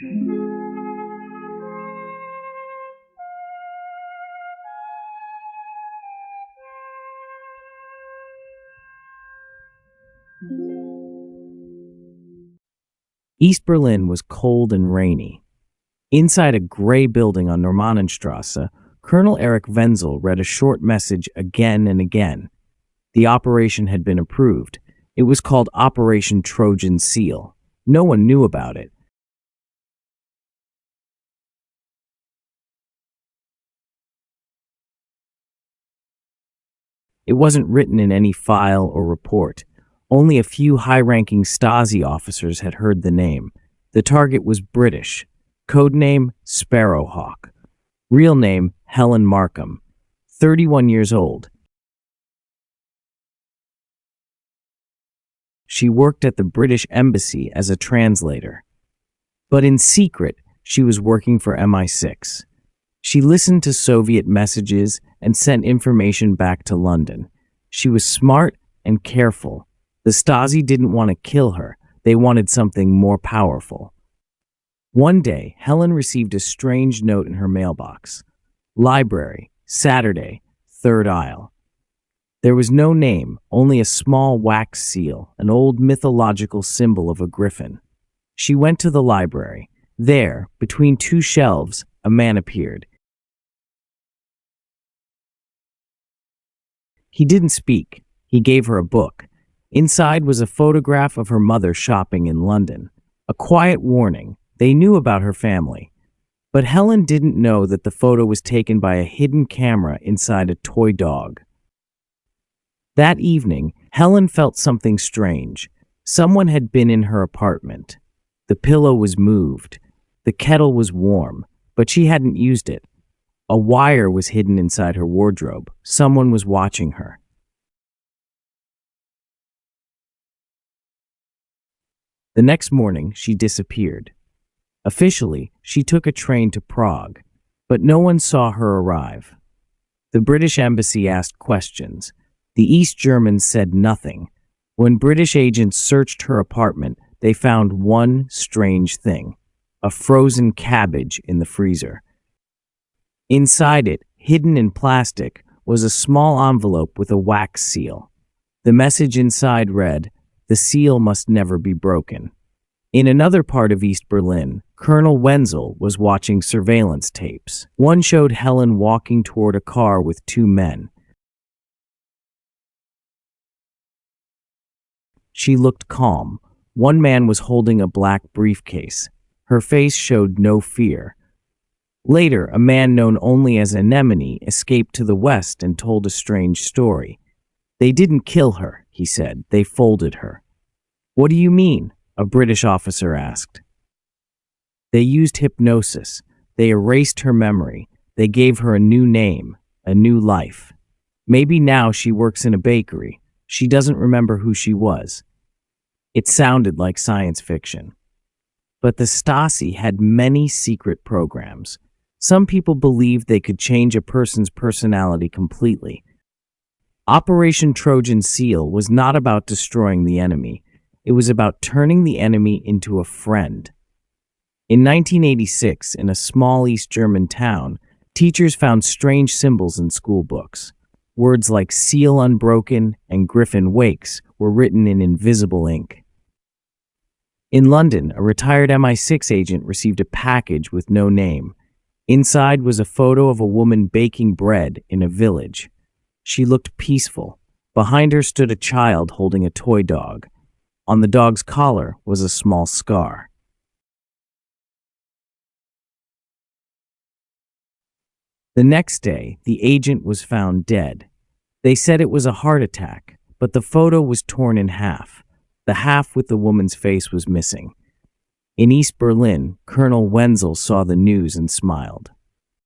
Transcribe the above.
East Berlin was cold and rainy. Inside a gray building on Normannenstrasse, Colonel Erich Wenzel read a short message again and again. The operation had been approved. It was called Operation Trojan Seal. No one knew about it. It wasn't written in any file or report. Only a few high-ranking Stasi officers had heard the name. The target was British. Codename Sparrowhawk. Real name Helen Markham. 31 years old. She worked at the British Embassy as a translator. But in secret, she was working for MI6. She listened to Soviet messages and sent information back to London. She was smart and careful. The Stasi didn't want to kill her. They wanted something more powerful. One day, Helen received a strange note in her mailbox. Library, Saturday, third aisle. There was no name, only a small wax seal, an old mythological symbol of a griffin. She went to the library. There, between two shelves, a man appeared. He didn't speak. He gave her a book. Inside was a photograph of her mother shopping in London. A quiet warning. They knew about her family. But Helen didn't know that the photo was taken by a hidden camera inside a toy dog. That evening, Helen felt something strange. Someone had been in her apartment. The pillow was moved. The kettle was warm, but she hadn't used it. A wire was hidden inside her wardrobe. Someone was watching her. The next morning, she disappeared. Officially, she took a train to Prague, but no one saw her arrive. The British Embassy asked questions. The East Germans said nothing. When British agents searched her apartment, they found one strange thing: a frozen cabbage in the freezer. Inside it, hidden in plastic, was a small envelope with a wax seal. The message inside read, "The seal must never be broken." In another part of East Berlin, Colonel Wenzel was watching surveillance tapes. One showed Helen walking toward a car with two men. She looked calm. One man was holding a black briefcase. Her face showed no fear. Later, a man known only as Anemone escaped to the west and told a strange story. "They didn't kill her," he said. "They folded her." "What do you mean?" a British officer asked. "They used hypnosis. They erased her memory. They gave her a new name, a new life. Maybe now she works in a bakery. She doesn't remember who she was." It sounded like science fiction. But the Stasi had many secret programs. Some people believed they could change a person's personality completely. Operation Trojan Seal was not about destroying the enemy. It was about turning the enemy into a friend. In 1986, in a small East German town, teachers found strange symbols in school books. Words like seal unbroken and griffin wakes were written in invisible ink. In London, a retired MI6 agent received a package with no name. Inside was a photo of a woman baking bread in a village. She looked peaceful. Behind her stood a child holding a toy dog. On the dog's collar was a small scar. The next day, the agent was found dead. They said it was a heart attack, but the photo was torn in half. The half with the woman's face was missing. In East Berlin, Colonel Wenzel saw the news and smiled.